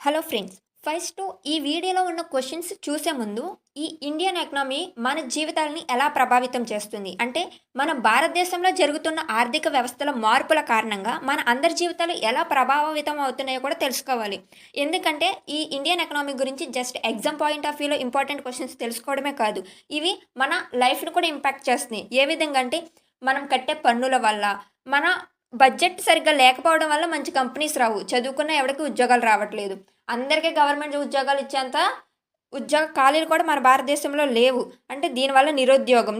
Hello friends. First ఈ వీడియోలో ఉన్న క్వశ్చన్స్ చూసే ముందు ఈ ఇండియన్ ఎకనామీ మన జీవితాలని ఎలా ప్రభావితం చేస్తుంది? అంటే మన భారతదేశంలో జరుగుతున్న ఆర్థిక వ్యవస్థల మార్పుల కారణంగా మన అందరి జీవితాలు ఎలా ప్రభావితం అవుతున్నాయో కూడా తెలుసుకోవాలి. ఎందుకంటే ఈ ఇండియన్ ఎకనామీ గురించి జస్ట్ ఎగ్జామ్ పాయింట్ ఆఫ్ వ్యూలో ఇంపార్టెంట్ క్వశ్చన్స్ తెలుసుకోవడమే కాదు. ఇవి మన లైఫ్‌ని కూడా ఇంపాక్ట్ చేస్తున్నాయి. ఏ విధంగా అంటే మనం కట్టే పన్నుల వల్ల, మన బడ్జెట్ సరిగ్గా లేకపోవడం వల్ల మంచి కంపెనీస్ రావు. చదువుకున్న ఎవడికి ఉద్యోగాలు రావట్లేదు. అందరికీ గవర్నమెంట్ ఉద్యోగాలు ఇచ్చేంత ఉద్యోగ ఖాళీలు కూడా మన భారతదేశంలో లేవు. అంటే దీనివల్ల నిరుద్యోగం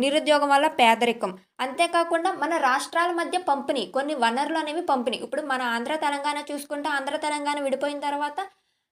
వల్ల పేదరికం. అంతేకాకుండా మన రాష్ట్రాల మధ్య పంపిణీ, కొన్ని వనరులు అనేవి పంపిణీ. ఇప్పుడు మన ఆంధ్ర, తెలంగాణ చూసుకుంటే ఆంధ్ర, తెలంగాణ విడిపోయిన తర్వాత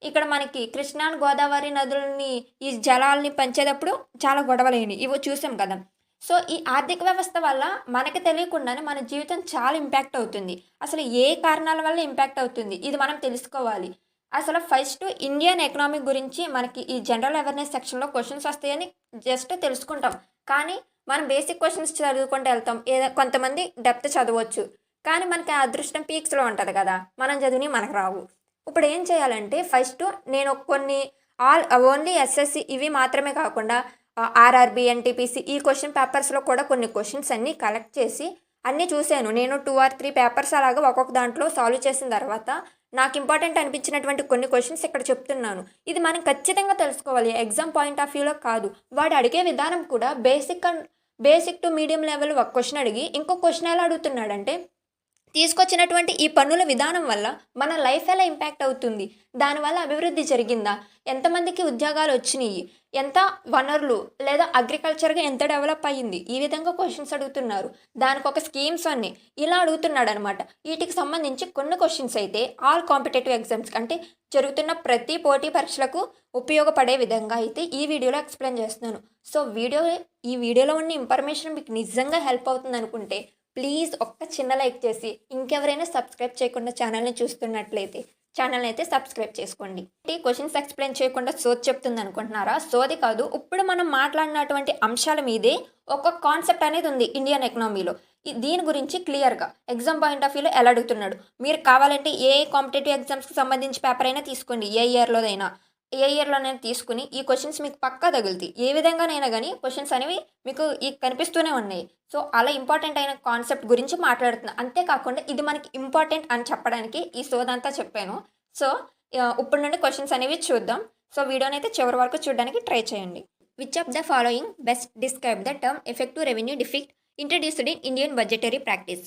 ఇక్కడ మనకి కృష్ణా, గోదావరి నదులని ఈ జలాల్ని పంచేటప్పుడు చాలా గొడవలయినాయి. ఇవి చూసాం కదా! సో, ఈ ఆర్థిక వ్యవస్థ వల్ల మనకి తెలియకుండానే మన జీవితం చాలా ఇంపాక్ట్ అవుతుంది. అసలు ఏ కారణాల వల్ల ఇంపాక్ట్ అవుతుంది? ఇది మనం తెలుసుకోవాలి. అసలు ఫస్ట్ ఇండియన్ ఎకనామీ గురించి మనకి ఈ జనరల్ అవేర్‌నెస్ సెక్షన్‌లో క్వెషన్స్ వస్తాయని జస్ట్ తెలుసుకుంటాం. కానీ మనం బేసిక్ క్వెషన్స్ చదువుకుంటూ వెళ్తాం. కొంతమంది డెప్త్ చదవచ్చు. కానీ మనకి ఆ అదృష్టం పీక్స్‌లో ఉంటది కదా! మనం చదివినయి మనకు రావు. ఇప్పుడు ఏం చేయాలంటే ఫస్ట్ నేను కొన్ని ఓన్లీ ఎస్ఎస్‌సి ఇవి మాత్రమే కాకుండా ఆర్ఆర్‌బీ, ఎన్‌టీపీసీ ఈ క్వెషన్ పేపర్స్‌లో కూడా కొన్ని క్వెషన్స్ అన్నీ కలెక్ట్ చేసి అన్నీ చూశాను. నేను 2 ఆర్ 3 పేపర్స్ అలాగా ఒక్కొక్క దాంట్లో సాల్వ్ చేసిన తర్వాత నాకు ఇంపార్టెంట్ అనిపించినటువంటి కొన్ని క్వెషన్స్ ఇక్కడ చెప్తున్నాను. ఇది మనం ఖచ్చితంగా తెలుసుకోవాలి. ఎగ్జామ్ పాయింట్ ఆఫ్ వ్యూలో కాదు. వాడు అడిగే విధానం కూడా బేసిక్ టు మీడియం లెవెల్ ఒక క్వెషన్ అడిగి ఇంకో క్వెషన్ ఎలా అడుగుతున్నాడంటే తీసుకొచ్చినటువంటి ఈ పన్నుల విధానం వల్ల మన లైఫ్ ఎలా ఇంపాక్ట్ అవుతుంది? దానివల్ల అభివృద్ధి జరిగిందా? ఎంతమందికి ఉద్యోగాలు వచ్చినాయి? ఎంత వనరులు లేదా అగ్రికల్చర్‌గా ఎంత డెవలప్ అయ్యింది? ఈ విధంగా క్వెషన్స్ అడుగుతున్నారు. దానికొక స్కీమ్స్ అన్నీ ఇలా అడుగుతున్నాడనమాట. వీటికి సంబంధించి కొన్ని క్వెషన్స్ అయితే ఆల్ కాంపిటేటివ్ ఎగ్జామ్స్ అంటే జరుగుతున్న ప్రతి పోటీ పరీక్షలకు ఉపయోగపడే విధంగా అయితే ఈ వీడియోలో ఎక్స్‌ప్లెయిన్ చేస్తున్నాను. సో, ఈ వీడియోలో ఉన్న ఇన్ఫర్మేషన్ మీకు నిజంగా హెల్ప్ అవుతుందనుకుంటే ప్లీజ్ ఒక్క చిన్న లైక్ చేసి ఇంకెవరైనా సబ్స్క్రైబ్ చేయకుండా ఛానల్ని చూస్తున్నట్లయితే ఛానల్ని అయితే సబ్స్క్రైబ్ చేసుకోండి. ఈ క్వశ్చన్స్ ఎక్స్ప్లెయిన్ చేయకుండా సోది చెప్తుంది అనుకుంటున్నారా? సోది కాదు. ఇప్పుడు మనం మాట్లాడినటువంటి అంశాల మీదే ఒక కాన్సెప్ట్ అనేది ఉంది ఇండియన్ ఎకనామీలో. దీని గురించి క్లియర్గా ఎగ్జామ్ పాయింట్ ఆఫ్ వ్యూలో ఎలా అడుగుతున్నాడు. మీరు కావాలంటే ఏ కాంపిటేటివ్ ఎగ్జామ్స్కి సంబంధించి పేపర్ అయినా తీసుకోండి. ఏ ఇయర్లోనైనా తీసుకుని ఈ క్వశ్చన్స్ మీకు పక్కా తగులుతాయి. ఏ విధంగానైనా కానీ క్వశ్చన్స్ అనేవి మీకు కనిపిస్తూనే ఉన్నాయి. సో, అలా ఇంపార్టెంట్ అయిన కాన్సెప్ట్ గురించి మాట్లాడుతున్నా. అంతేకాకుండా ఇది మనకి ఇంపార్టెంట్ అని చెప్పడానికి ఈ సోదంతా చెప్పాను. సో, ఇప్పుడు నుండి క్వశ్చన్స్ అనేవి చూద్దాం. సో, వీడియోని అయితే చివరి వరకు చూడడానికి ట్రై చేయండి. Which of the following best describe the term effective revenue deficit introduced in Indian budgetary practice?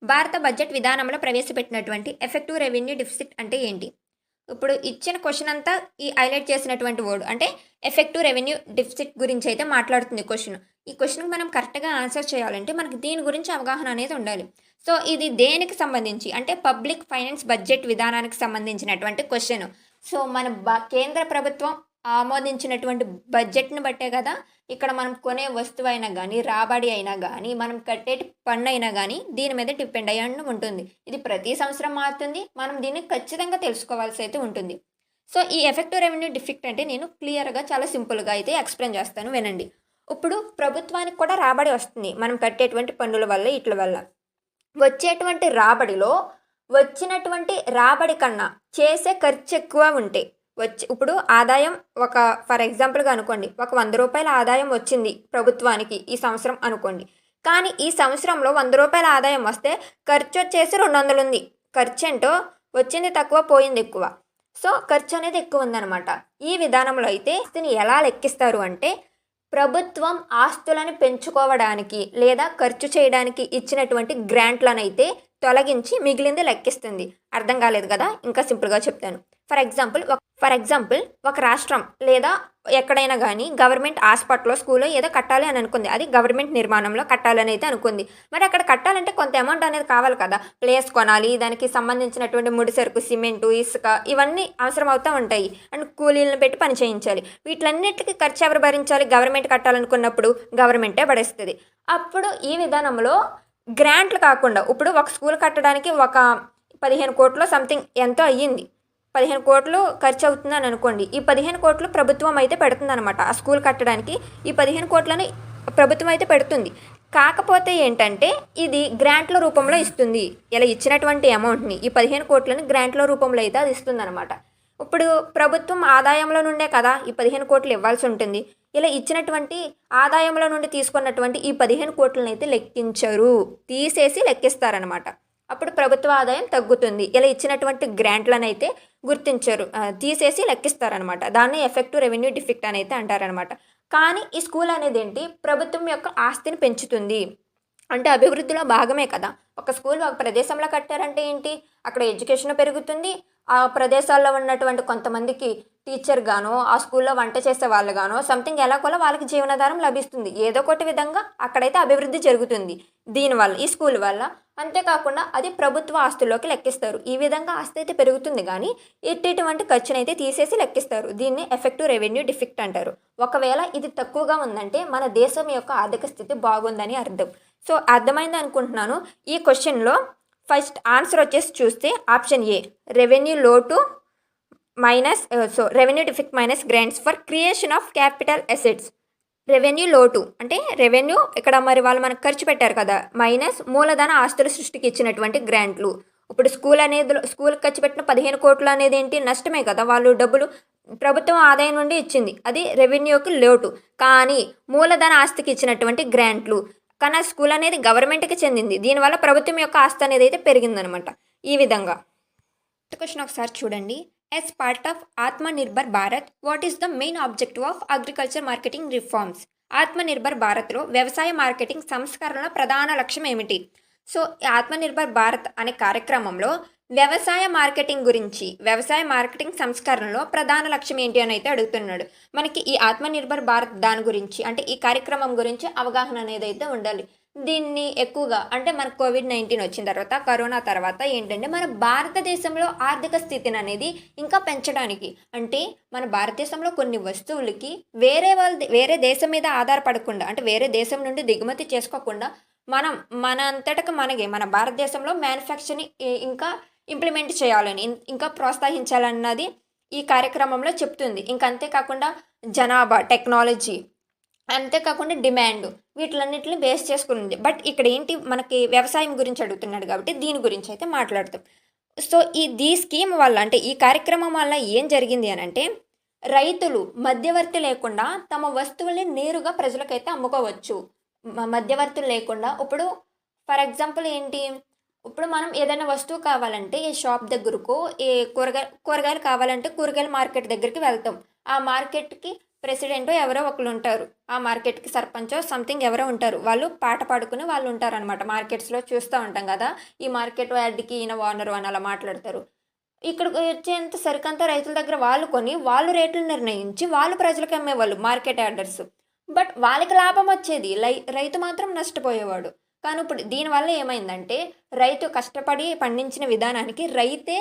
భారత బడ్జెట్ విధానంలో ప్రవేశపెట్టినటువంటి ఎఫెక్టివ్ రెవెన్యూ డిఫిసిట్ అంటే ఏంటి? ఇప్పుడు ఇచ్చిన క్వశ్చన్ అంతా ఈ హైలైట్ చేసినటువంటి వర్డ్ అంటే ఎఫెక్టివ్ రెవెన్యూ డెఫిసిట్ గురించి అయితే మాట్లాడుతుంది క్వశ్చన్. ఈ క్వశ్చన్కి మనం కరెక్ట్గా ఆన్సర్ చేయాలంటే మనకి దీని గురించి అవగాహన అనేది ఉండాలి. సో, ఇది దేనికి సంబంధించి అంటే పబ్లిక్ ఫైనాన్స్ బడ్జెట్ విధానానికి సంబంధించినటువంటి క్వశ్చన్. సో, మన కేంద్ర ప్రభుత్వం ఆమోదించినటువంటి బడ్జెట్ని బట్టే కదా ఇక్కడ మనం కొనే వస్తువు అయినా కానీ, రాబడి అయినా కానీ, మనం కట్టేటి పన్ను అయినా కానీ దీని మీద డిపెండ్ అయ్యి ఉంటుంది. ఇది ప్రతి సంవత్సరం మారుతుంది. మనం దీన్ని ఖచ్చితంగా తెలుసుకోవాల్సి అయితే ఉంటుంది. సో, ఈ ఎఫెక్టివ్ రెవెన్యూ డిఫిక్ట్ అంటే నేను క్లియర్గా చాలా సింపుల్గా అయితే ఎక్స్ప్లెయిన్ చేస్తాను వినండి. ఇప్పుడు ప్రభుత్వానికి కూడా రాబడి వస్తుంది మనం కట్టేటువంటి పన్నుల వల్ల ఇట్ల వల్ల. వచ్చేటువంటి రాబడిలో వచ్చినటువంటి రాబడి కన్నా చేసే ఖర్చు ఎక్కువ ఉంటే ఇప్పుడు ఆదాయం ఫర్ ఎగ్జాంపుల్గా అనుకోండి, ఒక 100 రూపాయల ఆదాయం వచ్చింది ప్రభుత్వానికి ఈ సంవత్సరం అనుకోండి. కానీ ఈ సంవత్సరంలో 100 రూపాయల ఆదాయం వస్తే ఖర్చు వచ్చేసి 200 ఉంది. ఖర్చు ఏంటో వచ్చింది తక్కువ పోయింది ఎక్కువ. సో, ఖర్చు అనేది ఎక్కువ ఉందన్నమాట. ఈ విధానంలో అయితే దీన్ని ఎలా లెక్కిస్తారు అంటే ప్రభుత్వం ఆస్తులను పెంచుకోవడానికి లేదా ఖర్చు చేయడానికి ఇచ్చినటువంటి గ్రాంట్లనైతే తొలగించి మిగిలింది లెక్కిస్తుంది. అర్థం కాలేదు కదా? ఇంకా సింపుల్గా చెప్తాను. ఫర్ ఎగ్జాంపుల్ ఒక రాష్ట్రం లేదా ఎక్కడైనా కానీ గవర్నమెంట్ హాస్పిటల్లో స్కూల్లో ఏదో కట్టాలి అని అనుకుంది. అది గవర్నమెంట్ నిర్మాణంలో కట్టాలని అయితే అనుకుంది. మరి అక్కడ కట్టాలంటే కొంత అమౌంట్ అనేది కావాలి కదా. ప్లేస్ కొనాలి, దానికి సంబంధించినటువంటి ముడి సరుకు, సిమెంటు, ఇసుక ఇవన్నీ అవసరం అవుతూ ఉంటాయి. అండ్ కూలీలను పెట్టి పని చేయించాలి. వీటిలన్నిటికీ ఖర్చు ఎవరు భరించాలి? గవర్నమెంట్ కట్టాలనుకున్నప్పుడు గవర్నమెంటే పడేస్తుంది. అప్పుడు ఈ విధానంలో గ్రాంట్లు కాకుండా ఇప్పుడు ఒక స్కూల్ కట్టడానికి ఒక 15 కోట్లు సంథింగ్ ఎంతో అయ్యింది. 15 కోట్లు ఖర్చు అవుతుందని అనుకోండి. ఈ 15 కోట్లు ప్రభుత్వం అయితే పెడుతుందన్నమాట. ఆ స్కూల్ కట్టడానికి ఈ 15 కోట్లని ప్రభుత్వం అయితే పెడుతుంది. కాకపోతే ఏంటంటే ఇది గ్రాంట్ల రూపంలో ఇస్తుంది. ఇలా ఇచ్చినటువంటి అమౌంట్ని ఈ 15 కోట్లని గ్రాంట్ల రూపంలో అయితే అది ఇస్తుందన్నమాట. ఇప్పుడు ప్రభుత్వం ఆదాయంలో నుండే కదా ఈ 15,00,00,000 ఇవ్వాల్సి ఉంటుంది. ఇలా ఇచ్చినటువంటి ఆదాయంలో నుండి తీసుకున్నటువంటి ఈ 15,00,00,000 అయితే లెక్కించరు. తీసేసి లెక్కిస్తారనమాట. అప్పుడు ప్రభుత్వ ఆదాయం తగ్గుతుంది. ఇలా ఇచ్చినటువంటి గ్రాంట్‌లనైతే గుర్తించరు. తీసేసి లెక్కిస్తారనమాట. దాన్ని ఎఫెక్టివ్ రెవెన్యూ డిఫెక్ట్ అని అయితే అంటారనమాట. కానీ ఈ స్కూల్ అనేదేంటి ప్రభుత్వం యొక్క ఆస్తిని పెంచుతుంది. అంటే అభివృద్ధిలో భాగమే కదా! ఒక స్కూల్ ఒక ప్రదేశంలో కట్టారంటే ఏంటి? అక్కడ ఎడ్యుకేషన్ పెరుగుతుంది. ఆ ప్రదేశాల్లో ఉన్నటువంటి కొంతమందికి టీచర్‌గానో, ఆ స్కూల్‌లో వంట చేసే వాళ్ళుగానో సంథింగ్ ఎలాగోలా వాళ్ళకి జీవనాధారం లభిస్తుంది. ఏదో ఒకటి విధంగా అక్కడైతే అభివృద్ధి జరుగుతుంది. దీనివల్ల ఈ స్కూల్ వల్ల. అంతేకాకుండా అది ప్రభుత్వ ఆస్తుల్లోకి లెక్కిస్తారు. ఈ విధంగా ఆస్తి అయితే పెరుగుతుంది గానీ, ఇటువంటి ఖర్చునైతే తీసేసి లెక్కిస్తారు. దీన్ని ఎఫెక్టివ్ రెవెన్యూ డిఫెక్ట్ అంటారు. ఒకవేళ ఇది తక్కువగా ఉందంటే మన దేశం యొక్క ఆర్థిక స్థితి బాగుందని అర్థం. సో, అర్థమైంది అనుకుంటున్నాను. ఈ క్వెషన్‌లో ఫస్ట్ ఆన్సర్ వచ్చేసి చూస్తే ఆప్షన్ ఏ రెవెన్యూ లోటు revenue defect minus grants for creation of capital assets. Revenue లోటు అంటే రెవెన్యూ ఇక్కడ మరి వాళ్ళు మనకు ఖర్చు పెట్టారు కదా! మైనస్ మూలధన ఆస్తుల సృష్టికి ఇచ్చినటువంటి గ్రాంట్లు. ఇప్పుడు స్కూల్‌కి ఖర్చు పెట్టిన 15,00,00,000 అనేది ఏంటి? నష్టమే కదా! వాళ్ళు డబ్బులు ప్రభుత్వం ఆదాయం నుండి ఇచ్చింది. అది రెవెన్యూకి లోటు. కానీ మూలధన ఆస్తికి ఇచ్చినటువంటి గ్రాంట్లు. కానీ ఆ స్కూల్ అనేది గవర్నమెంట్‌కి చెందింది. దీనివల్ల ప్రభుత్వం యొక్క ఆస్తి అనేది అయితే పెరిగిందనమాట. ఈ విధంగా. క్వశ్చన్ ఒకసారి చూడండి. As part of Atmanirbhar Bharat, what is the main objective of agriculture marketing reforms? Atmanirbhar భారత్లో వ్యవసాయ మార్కెటింగ్ సంస్కరణల ప్రధాన లక్ష్యం ఏమిటి? సో, ఈ ఆత్మనిర్భర్ భారత్ అనే కార్యక్రమంలో వ్యవసాయ మార్కెటింగ్ సంస్కరణలో ప్రధాన లక్ష్యం ఏంటి అని అయితే అడుగుతున్నాడు. మనకి ఈ ఆత్మనిర్భర్ భారత్ దాని గురించి అంటే ఈ కార్యక్రమం గురించి అవగాహన అనేది అయితే ఉండాలి. దీన్ని ఎక్కువగా అంటే మనకు కోవిడ్-19 వచ్చిన తర్వాత, కరోనా తర్వాత ఏంటంటే మన భారతదేశంలో ఆర్థిక స్థితిని అనేది ఇంకా పెంచడానికి అంటే మన భారతదేశంలో కొన్ని వస్తువులకి వేరే దేశం మీద ఆధారపడకుండా అంటే వేరే దేశం నుండి దిగుమతి చేసుకోకుండా మనం మన అంతటకు మన భారతదేశంలో మ్యానుఫ్యాక్చర్‌ని ఇంకా ఇంప్లిమెంట్ చేయాలని, ఇంకా ప్రోత్సహించాలన్నది ఈ కార్యక్రమంలో చెప్తుంది. ఇంక అంతేకాకుండా జనాభా, టెక్నాలజీ, అంతేకాకుండా డిమాండ్ వీటిలన్నిటిని బేస్ చేసుకుని ఉంది. బట్ ఇక్కడ ఏంటి మనకి వ్యవసాయం గురించి అడుగుతున్నాడు కాబట్టి దీని గురించి అయితే మాట్లాడతాం. సో, ఈ స్కీమ్ వల్ల అంటే ఈ కార్యక్రమం వల్ల ఏం జరిగింది అనంటే రైతులు మధ్యవర్తి లేకుండా తమ వస్తువుల్ని నేరుగా ప్రజలకైతే అమ్ముకోవచ్చు. మధ్యవర్తులు లేకుండా. ఇప్పుడు ఫర్ ఎగ్జాంపుల్ ఏంటి? ఇప్పుడు మనం ఏదైనా వస్తువు కావాలంటే ఈ షాప్ దగ్గరకో, కూరగాయలు కావాలంటే కూరగాయల మార్కెట్ దగ్గరికి వెళ్తాం. ఆ మార్కెట్‌కి ప్రెసిడెంటో ఎవరో ఒకళ్ళు ఉంటారు. ఆ మార్కెట్‌కి సర్పంచో సంథింగ్ ఎవరో ఉంటారు. వాళ్ళు పాట పాడుకుని వాళ్ళు ఉంటారనమాట. మార్కెట్స్‌లో చూస్తూ ఉంటాం కదా! ఈ మార్కెట్ యార్డ్‌కి ఈయన ఓనరు అని అలా మాట్లాడతారు. ఇక్కడికి వచ్చేంత సరుకంతా రైతుల దగ్గర వాళ్ళు కొని, వాళ్ళు రేట్లు నిర్ణయించి, వాళ్ళు ప్రజలకు అమ్మేవాళ్ళు మార్కెట్ యార్డర్స్. బట్ వాళ్ళకి లాభం వచ్చేది. రైతు మాత్రం నష్టపోయేవాడు. కానీ ఇప్పుడు దీనివల్ల ఏమైందంటే రైతు కష్టపడి పండించిన విధానానికి రైతే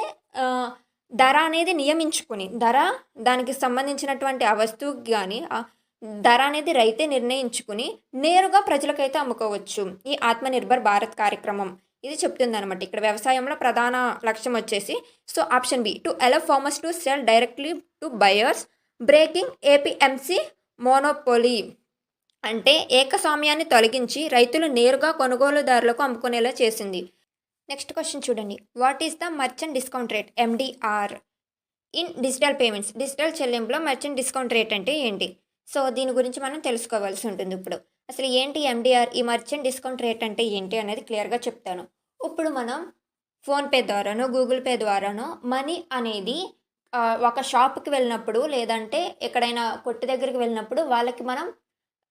ధర అనేది నియమించుకుని దానికి సంబంధించినటువంటి ఆ వస్తువుకి కానీ ధర అనేది రైతే నిర్ణయించుకుని నేరుగా ప్రజలకైతే అమ్ముకోవచ్చు. ఈ ఆత్మనిర్భర్ భారత్ కార్యక్రమం ఇది చెప్తుందనమాట. ఇక్కడ వ్యవసాయంలో ప్రధాన లక్ష్యం వచ్చేసి so option B to allow farmers to sell directly to buyers, breaking APMC monopoly. అంటే ఏకస్వామ్యాన్ని తొలగించి రైతులు నేరుగా కొనుగోలుదారులకు అమ్ముకునేలా చేసింది. నెక్స్ట్ క్వశ్చన్ చూడండి. What is the merchant discount rate MDR in digital payments? Digital చెల్లింపులో మర్చెంట్ డిస్కౌంట్ రేట్ అంటే ఏంటి? సో దీని గురించి మనం తెలుసుకోవాల్సి ఉంటుంది. ఇప్పుడు అసలు ఏంటి ఎండిఆర్, ఈ మర్చెంట్ డిస్కౌంట్ రేట్ అంటే ఏంటి అనేది క్లియర్గా చెప్తాను. ఇప్పుడు మనం ఫోన్పే ద్వారానో గూగుల్ పే ద్వారానో మనీ అనేది ఒక షాప్కి వెళ్ళినప్పుడు లేదంటే ఎక్కడైనా కొట్టు దగ్గరికి వెళ్ళినప్పుడు వాళ్ళకి మనం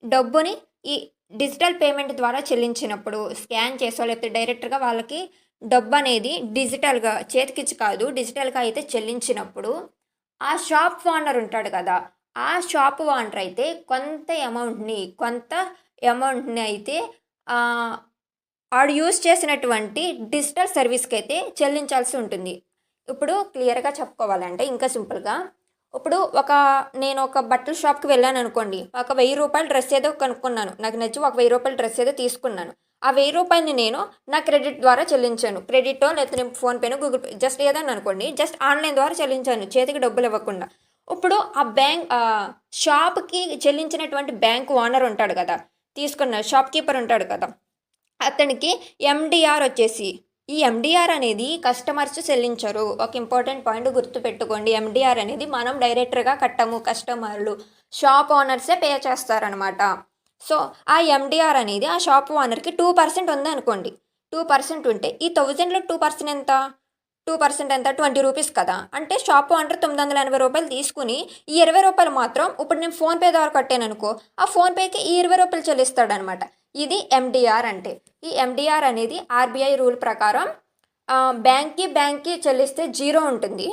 డబ్బుని ఈ డిజిటల్ పేమెంట్ ద్వారా చెల్లించినప్పుడు స్కాన్ చేసో లేకపోతే డైరెక్ట్గా వాళ్ళకి డబ్బు అనేది డిజిటల్గా చేతికిచ్చి కాదు డిజిటల్గా అయితే చెల్లించినప్పుడు ఆ షాప్ ఓనర్ ఉంటాడు కదా, ఆ షాప్ ఓనర్ అయితే కొంత అమౌంట్ని అయితే ఆడు యూజ్ చేసినటువంటి డిజిటల్ సర్వీస్కి అయితే చెల్లించాల్సి ఉంటుంది. ఇప్పుడు క్లియర్గా చెప్పుకోవాలంటే ఇంకా సింపుల్గా ఇప్పుడు నేను ఒక బట్టల షాప్కి వెళ్ళాను అనుకోండి, ఒక 1,000 రూపాయల డ్రెస్ ఏదో కనుక్కున్నాను, నాకు నచ్చి ఒక 1,000 రూపాయల డ్రెస్ ఏదో తీసుకున్నాను. ఆ 1,000 రూపాయలని నేను నా క్రెడిట్ ద్వారా చెల్లించాను. క్రెడిటో లేకపోతే ఫోన్పేనో గూగుల్ పే జస్ట్ ఏదన్నా అనుకోండి, జస్ట్ ఆన్లైన్ ద్వారా చెల్లించాను చేతికి డబ్బులు ఇవ్వకుండా. ఇప్పుడు ఆ షాప్కి చెల్లించినటువంటి బ్యాంక్ ఓనర్ ఉంటాడు కదా, తీసుకున్న షాప్ కీపర్ ఉంటాడు కదా, అతనికి ఎండిఆర్ వచ్చేసి ఈ ఎండిఆర్ అనేది కస్టమర్స్ చెల్లించరు. ఒక ఇంపార్టెంట్ పాయింట్ గుర్తుపెట్టుకోండి. ఎండిఆర్ అనేది మనం డైరెక్టర్‌గా కట్టము. కస్టమర్లు, షాప్ ఓనర్సే పే చేస్తారనమాట. సో, ఆ ఎండిఆర్ అనేది ఆ షాప్ ఓనర్‌కి 2% ఉందనుకోండి. 2% ఉంటే ఈ 1000లో 2% ఎంత? 2% ఎంత? 20 రూపీస్ కదా! అంటే షాప్ ఓనర్ రూ. 980 తీసుకొని, ఈ రూ. 20 మాత్రం ఇప్పుడు నేను ఫోన్‌పే ద్వారా కట్టాననుకో, ఆ ఫోన్‌పేకి ఈ రూ. 20 చెల్లిస్తాడనమాట. ఇది ఎండిఆర్ అంటే. ఈ ఎండిఆర్ అనేది ఆర్‌బీఐ రూల్ ప్రకారం బ్యాంక్‌కి చెల్లిస్తే 0 ఉంటుంది.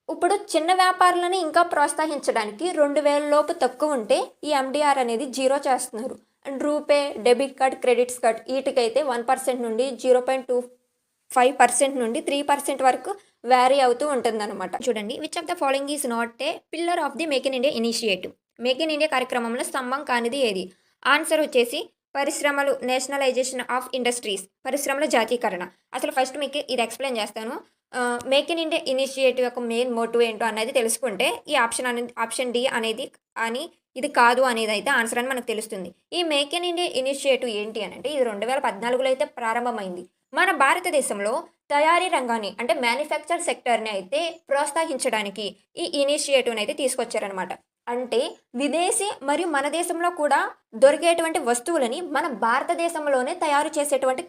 ఇప్పుడు చిన్న వ్యాపారులను ఇంకా ప్రోత్సహించడానికి 2000 లోపు తక్కువ ఉంటే ఈ ఎండిఆర్ అనేది 0 చేస్తున్నారు. And RuPay, debit card, credits card వీటికైతే 1% నుండి 0.25% నుండి 3% వరకు వ్యారీ అవుతూ ఉంటుందన్నమాట. చూడండి, which of the following is not a pillar of the make in India initiative. Make in India కార్యక్రమంలో స్తంభం కానిది ఏది? ఆన్సర్ వచ్చేసి పరిశ్రమలు, నేషనలైజేషన్ ఆఫ్ ఇండస్ట్రీస్, పరిశ్రమల జాతీకరణ. అసలు ఫస్ట్ మీకు ఇది ఎక్స్ప్లెయిన్ చేస్తాను. మేక్ ఇన్ ఇండియా ఇనిషియేటివ్ యొక్క మెయిన్ మోటివ్ ఏంటో అనేది తెలుసుకుంటే ఈ ఆప్షన్ డి అనేది అని ఇది కాదు అనేది అయితే ఆన్సర్ అని మనకు తెలుస్తుంది. ఈ మేక్ ఇన్ ఇండియా ఇనిషియేటివ్ ఏంటి అని అంటే ఇది 2014లో అయితే ప్రారంభమైంది. మన భారతదేశంలో తయారీ రంగాన్ని అంటే మ్యానుఫ్యాక్చర్ సెక్టర్ని అయితే ప్రోత్సహించడానికి ఈ ఇనిషియేటివ్ని అయితే తీసుకొచ్చారనమాట. అంటే విదేశీ మరియు మన దేశంలో కూడా దొరికేటువంటి వస్తువులని మన భారతదేశంలోనే తయారు చేసేటువంటి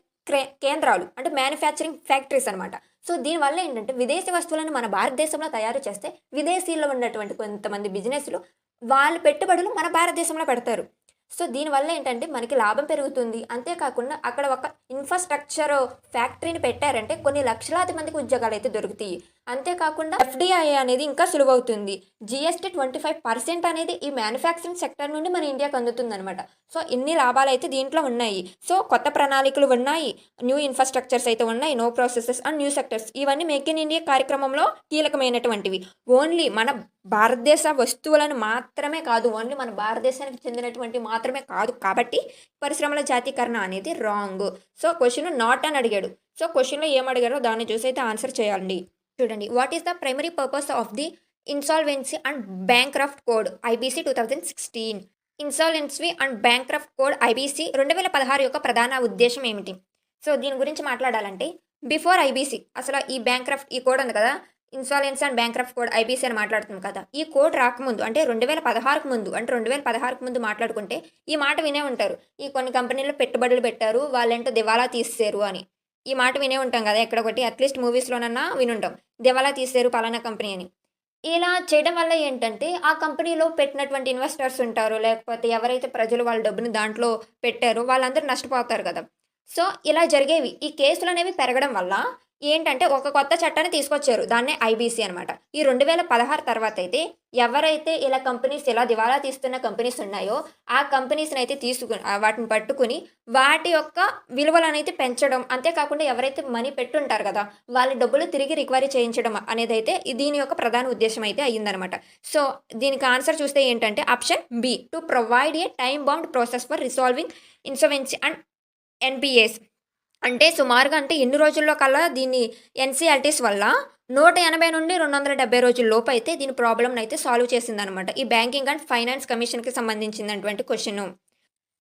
కేంద్రాలు అంటే మ్యానుఫ్యాక్చరింగ్ ఫ్యాక్టరీస్ అనమాట. సో దీనివల్ల ఏంటంటే విదేశీ వస్తువులను మన భారతదేశంలో తయారు చేస్తే విదేశీల్లో ఉన్నటువంటి కొంతమంది బిజినెస్లు వాళ్ళ పెట్టుబడులు మన భారతదేశంలో పెడతారు. సో దీనివల్ల ఏంటంటే మనకి లాభం పెరుగుతుంది. అంతేకాకుండా అక్కడ ఒక ఇన్‌ఫ్రాస్ట్రక్చర్ ఫ్యాక్టరీని పెట్టారంటే కొన్ని లక్షలాది మందికి ఉద్యోగాలైతే దొరుకుతాయి. అంతేకాకుండా ఎఫ్‌డిఐ అనేది ఇంకా సులువవుతుంది. జీఎస్టీ 25% అనేది ఈ మ్యానుఫ్యాక్చరింగ్ సెక్టర్ నుండి మన ఇండియాకి అందుతుందనమాట. సో ఇన్ని లాభాలైతే దీంట్లో ఉన్నాయి. సో కొత్త ప్రణాళికలు ఉన్నాయి, న్యూ ఇన్‌ఫ్రాస్ట్రక్చర్స్ అయితే ఉన్నాయి, no processes and new sectors ఇవన్నీ మేక్ ఇన్ ఇండియా కార్యక్రమంలో కీలకమైనటువంటివి. ఓన్లీ మన భారతదేశ వస్తువులను మాత్రమే కాదు, ఓన్లీ మన భారతదేశానికి చెందినటువంటి మాత్రమే కాదు. కాబట్టి పరిశ్రమల జాతీకరణ అనేది రాంగ్. సో క్వెషన్ నాట్ అని అడిగాడు. సో క్వెషన్‌లో ఏం అడిగారో దాన్ని చూసి అయితే ఆన్సర్ చేయాలండి. చూడండి, what is the primary purpose of the insolvency and bankruptcy code IBC 2016? Insolvency and bankruptcy code IBC 2016 యొక్క ప్రధాన ఉద్దేశం ఏమిటి? సో దీని గురించి మాట్లాడాలంటే బిఫోర్ ఐబీసీ అసలు ఈ బ్యాంక్రఫ్ట్ ఈ కోడ్ ఉంది కదా, insolvency and bankruptcy code IBC అని మాట్లాడుతుంది కదా, ఈ కోడ్ రాకముందు అంటే 2016కు ముందు అంటే 2016కు ముందు మాట్లాడుకుంటే ఈ మాట వినే ఉంటారు. ఈ కొన్ని కంపెనీలు పెట్టుబడులు పెట్టారు, వాళ్ళంటూ దివాలా తీసేశారు అని. ఈ మాట వినే ఉంటాం కదా ఎక్కడొకటి, అట్లీస్ట్ మూవీస్‌లోనన్నా వినుంటాం. దివాలా తీసేశారు పలానా కంపెనీ అని. ఇలా చేయడం వల్ల ఏంటంటే, ఆ కంపెనీలో పెట్టినటువంటి ఇన్వెస్టర్స్ ఉంటారు, లేకపోతే ఎవరైతే ప్రజలు వాళ్ళ డబ్బుని దాంట్లో పెట్టారో వాళ్ళందరూ నష్టపోతారు కదా! సో, ఇలా జరిగేవి. ఈ కేసులనేవి పెరగడం వల్ల ఏంటంటే, ఒక కొత్త చట్టాన్ని తీసుకొచ్చారు. దాన్నే ఐబీసీ అనమాట. ఈ 2016 తర్వాతయితే ఎవరైతే ఇలా కంపెనీస్ ఇలా దివాలా తీస్తున్న కంపెనీస్ ఉన్నాయో, ఆ కంపెనీస్‌నైతే వాటిని పట్టుకొని వాటి యొక్క విలువలనైతే పెంచడం, అంతేకాకుండా ఎవరైతే మనీ పెట్టుంటారు కదా, వాళ్ళ డబ్బులు తిరిగి రికవరీ చేయించడం అనేదైతే దీని యొక్క ప్రధాన ఉద్దేశ్యం అయితే అయ్యిందనమాట. సో, దీనికి ఆన్సర్ చూస్తే ఏంటంటే option B, to provide a time bound process for resolving insolvency and NPAs. అంటే సుమారుగా అంటే ఎన్ని రోజుల్లో కల్లా దీన్ని ఎన్‌సీఎల్‌టీస్ వల్ల 180 నుండి 270 రోజుల లోపు అయితే దీని ప్రాబ్లమ్‌నైతే సాల్వ్ చేసిందనమాట. ఈ బ్యాంకింగ్ అండ్ ఫైనాన్స్ కమిషన్‌కి సంబంధించినటువంటి క్వెషను.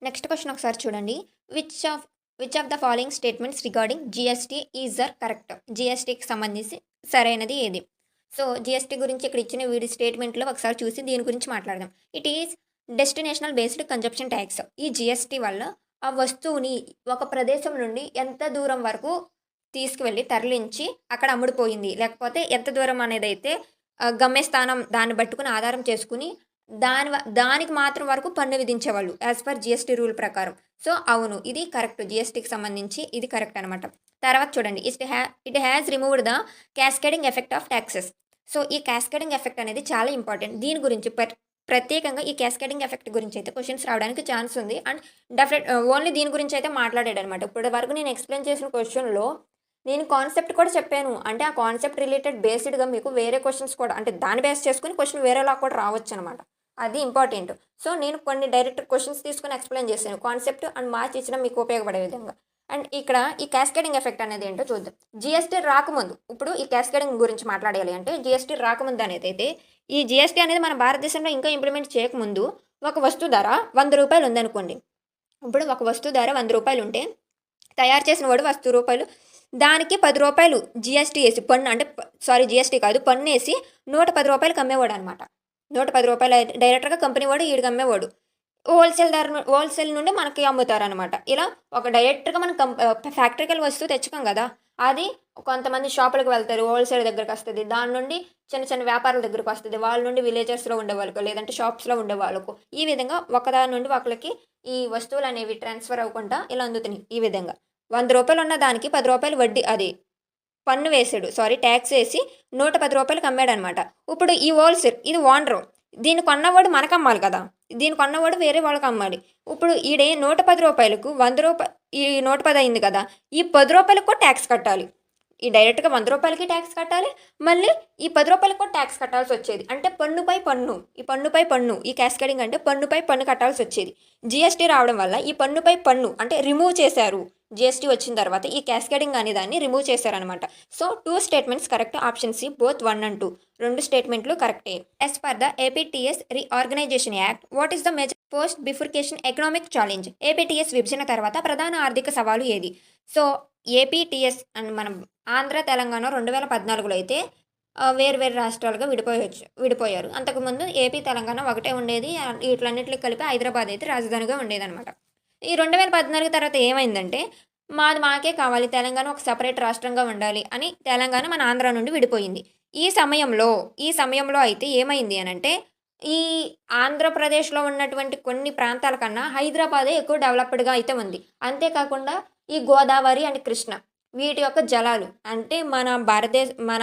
నెక్స్ట్ క్వెషన్ ఒకసారి చూడండి. Which of which of the following statements regarding GST is are correct? జీఎస్టీకి సంబంధించి సరైనది ఏది? సో జీఎస్టీ గురించి ఇక్కడ ఇచ్చిన వీడి స్టేట్మెంట్‌లో ఒకసారి చూసి దీని గురించి మాట్లాడదాం. It is destinational based consumption tax. ఈ జీఎస్టీ వల్ల ఆ వస్తువుని ఒక ప్రదేశం నుండి ఎంత దూరం వరకు తీసుకువెళ్ళి తరలించి అక్కడ అమ్ముడుపోయింది, లేకపోతే ఎంత దూరం అనేదైతే గమ్యస్థానం దాన్ని పట్టుకుని ఆధారం చేసుకుని దానికి మాత్రం వరకు పన్ను విధించేవాళ్ళు యాజ్ పర్ జీఎస్టీ రూల్ ప్రకారం. సో అవును, ఇది కరెక్ట్. జీఎస్టీకి సంబంధించి ఇది కరెక్ట్ అనమాట. తర్వాత చూడండి, it has removed the cascading effect of taxes. So ఈ క్యాస్కేడింగ్ ఎఫెక్ట్ అనేది చాలా ఇంపార్టెంట్. దీని గురించి ప్రత్యేకంగా ఈ క్యాస్కేడింగ్ ఎఫెక్ట్ గురించి అయితే క్వశ్చన్స్ రావడానికి ఛాన్స్ ఉంది. అండ్ ఓన్లీ దీని గురించి అయితే మాట్లాడాడు అనమాట. ఇప్పటి వరకు నేను ఎక్స్ప్లెయిన్ చేసిన క్వశ్చన్లో నేను కాన్సెప్ట్ కూడా చెప్పాను. అంటే ఆ కాన్సెప్ట్ రిలేటెడ్ బేస్డ్గా మీకు వేరే క్వశ్చన్స్ కూడా అంటే దాన్ని బేస్ చేసుకుని క్వశ్చన్ వేరేలా కూడా రావచ్చు అనమాట. అది ఇంపార్టెంట్. సో నేను కొన్ని డైరెక్ట్ క్వశ్చన్స్ తీసుకుని ఎక్స్ప్లెయిన్ చేశాను, కాన్సెప్ట్ అండ్ మార్చి ఇచ్చడం మీకు ఉపయోగపడే విధంగా. అండ్ ఇక్కడ ఈ క్యాస్కేడింగ్ ఎఫెక్ట్ అనేది ఏంటో చూద్దాం. జీఎస్టీ రాకముందు, ఇప్పుడు ఈ క్యాస్కేడింగ్ గురించి మాట్లాడాలి అంటే జీఎస్టీ రాకముందు అనేది అయితే ఈ జీఎస్టీ అనేది మన భారతదేశంలో ఇంకా ఇంప్లిమెంట్ చేయకముందు ఒక వస్తువు ధర 100 రూపాయలు ఉందనుకోండి. ఇప్పుడు ఒక వస్తువు ధర 100 రూపాయలు ఉంటే తయారు చేసిన వాడు రూ. దానికి రూ. 10 జీఎస్టీ ఏసి పన్ను అంటే జీఎస్టీ కాదు పన్నేసి రూ. 110కి అమ్మేవాడనమాట. రూ. 110 డైరెక్టర్‌గా కంపెనీ వాడు ఈడికి అమ్మేవాడు. హోల్‌సేల్ నుండి మనకి అమ్ముతారనమాట. ఇలా ఒక డైరెక్ట్‌గా మనం ఫ్యాక్టరీకెళ్ళి వస్తువు తెచ్చుకోం గదా! అది కొంతమంది షాపులకు వెళ్తారు. హోల్‌సేల్ దగ్గరకొస్తది. దాని నుండి చిన్న చిన్న వ్యాపారుల దగ్గరకొస్తది. వాళ్ళ నుండి విలేజెస్‌లో ఉండేవాళ్ళకో, లేదంటే షాప్స్‌లో ఉండేవాళ్ళకో, ఈ విధంగా ఒకదాని నుండి ఒకళ్ళకి ఈ వస్తువులనేవి ట్రాన్స్‌ఫర్ అవ్వకుండా ఇలా అందుతున్నాయి. ఈ విధంగా. రూ. 100 ఉన్న దానికి రూ. 10 వడ్డీ అది పన్ను వేసాడు. టాక్స్ ఏసి రూ. 110కి అమ్మాడనమాట. ఇప్పుడు ఈ హోల్‌సేల్ ఇది ఓనరు. దీన్ని కొన్నవాడు మనకమ్మాలి కదా! దీన్ని కొన్నవాడు వేరే వాళ్ళకమ్మాలి. ఇప్పుడు ఈడే రూ. 110కు ఈ 110 అయింది కదా! ఈ రూ. 10 కూడా టాక్స్ కట్టాలి. ఈ డైరెక్ట్‌గా రూ. 100కి టాక్స్ కట్టాలి. మళ్ళీ ఈ రూ. 10 కూడా టాక్స్ కట్టాల్సొచ్చేది. అంటే పన్నుపై పన్ను. ఈ పన్నుపై పన్ను. ఈ క్యాస్కేడింగ్ అంటే పన్నుపై పన్ను కట్టాల్సొచ్చేది. జీఎస్టీ రావడం వల్ల ఈ పన్నుపై పన్ను అంటే రిమూవ్ చేశారు. జీఎస్టీ వచ్చిన తర్వాత ఈ క్యాస్కేడింగ్ అనే దాన్ని రిమూవ్ చేశారనమాట. So 2 statements correct. Option C both 1 and 2. 2 స్టేట్మెంట్లు కరెక్టే. As per the APTS reorganisation act what is the major post bifurcation economic challenge? APTS విభజన తర్వాత ప్రధాన ఆర్థిక సవాలు ఏది? సో ఏపీటీఎస్ అండ్ మనం ఆంధ్ర, తెలంగాణ 2014లో అయితే వేరు వేరు రాష్ట్రాలుగా విడిపోయారు. అంతకుముందు ఏపీ, తెలంగాణ ఒకటే ఉండేది. వీటిలన్నిటికి కలిపి హైదరాబాద్ అయితే రాజధానిగా ఉండేదనమాట. ఈ 2014 తర్వాత ఏమైందంటే, మాది మాకే కావాలి, తెలంగాణ ఒక సెపరేట్ రాష్ట్రంగా ఉండాలి అని తెలంగాణ మన ఆంధ్ర నుండి విడిపోయింది. ఈ సమయంలో అయితే ఏమైంది అనంటే, ఈ ఆంధ్రప్రదేశ్‌లో ఉన్నటువంటి కొన్ని ప్రాంతాల కన్నా హైదరాబాదే ఎక్కువ డెవలప్డ్‌గా అయితే ఉంది. అంతేకాకుండా ఈ గోదావరి అండ్ కృష్ణ వీటి యొక్క జలాలు అంటే మన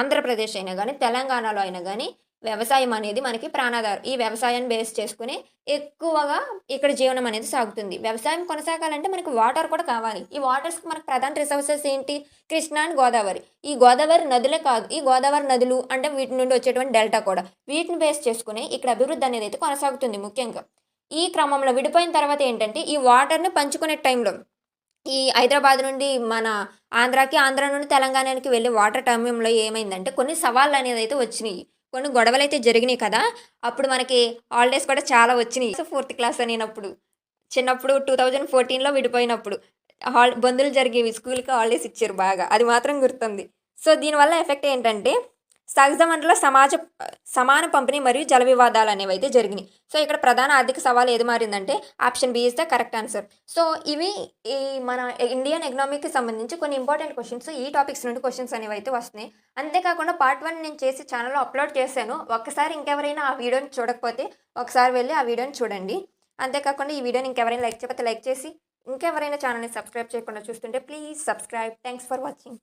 ఆంధ్రప్రదేశ్ అయినా గానీ, తెలంగాణలో అయినా గానీ వ్యవసాయం అనేది మనకి ప్రాణాధారం. ఈ వ్యవసాయాన్ని బేస్ చేసుకొని ఎక్కువగా ఇక్కడ జీవనం అనేది సాగుతుంది. వ్యవసాయం కొనసాగాలంటే మనకి వాటర్ కూడా కావాలి. ఈ వాటర్స్‌కి మనకు ప్రధాన రిసోర్సెస్ ఏంటి? కృష్ణా అండ్ గోదావరి. ఈ గోదావరి నదులే కాదు, ఈ గోదావరి నదులు అంటే వీటి నుండి వచ్చేటువంటి డెల్టా కూడా. వీటిని బేస్ చేసుకొని ఇక్కడ అభివృద్ధి అనేది అయితే కొనసాగుతుంది ముఖ్యంగా. ఈ క్రమంలో విడిపోయిన తర్వాత ఏంటంటే, ఈ వాటర్‌ని పంచుకునే టైంలో ఈ హైదరాబాద్ నుండి మన ఆంధ్రాకి, ఆంధ్ర నుండి తెలంగాణకి వెళ్ళే వాటర్ టైంలో ఏమైందంటే కొన్ని సవాళ్ళనేదైతే వచ్చినియి. కొన్ని గొడవలైతే జరిగినాయి కదా! అప్పుడు మనకి హాలిడేస్ కూడా చాలా వచ్చినియి. సో, 4థ్ క్లాస్ నేనప్పుడు. చిన్నప్పుడు 2014లో విడిపోయినప్పుడు. బందులు జరిగేవి. స్కూల్‌కి హాలిడేస్ ఇచ్చారు బాగా. అది మాత్రం గుర్తుంది. సో, దీనివల్ల ఎఫెక్ట్ ఏంటంటే సహజ వనరుల సమాన పంపిణీ మరియు జల వివాదాలనేవైతే జరిగినాయి. సో, ఇక్కడ ప్రధాన ఆర్థిక సవాలు ఏది మారిందంటే option B is the correct answer. So, ఇవి ఈ మన ఇండియన్ ఎకనామీకి సంబంధించి కొన్ని ఇంపార్టెంట్ క్వెషన్స్. ఈ టాపిక్స్ నుండి క్వెషన్స్ అనేవైతే వస్తున్నాయి. అంతేకాకుండా పార్ట్ 1 నేను చేసి ఛానల్‌లో అప్లోడ్ చేశాను. ఒక్కసారి ఇంకెవరైనా ఆ వీడియోని చూడకపోతే ఒకసారి వెళ్ళి ఆ వీడియోని చూడండి. అంతేకాకుండా ఈ వీడియోని ఇంకెవరైనా లైక్ చేయకపోతే లైక్ చేసి, ఇంకెవరైనా ఛానల్‌ని సబ్స్క్రైబ్ చేయకుండా చూస్తుంటే please subscribe. Thanks for watching.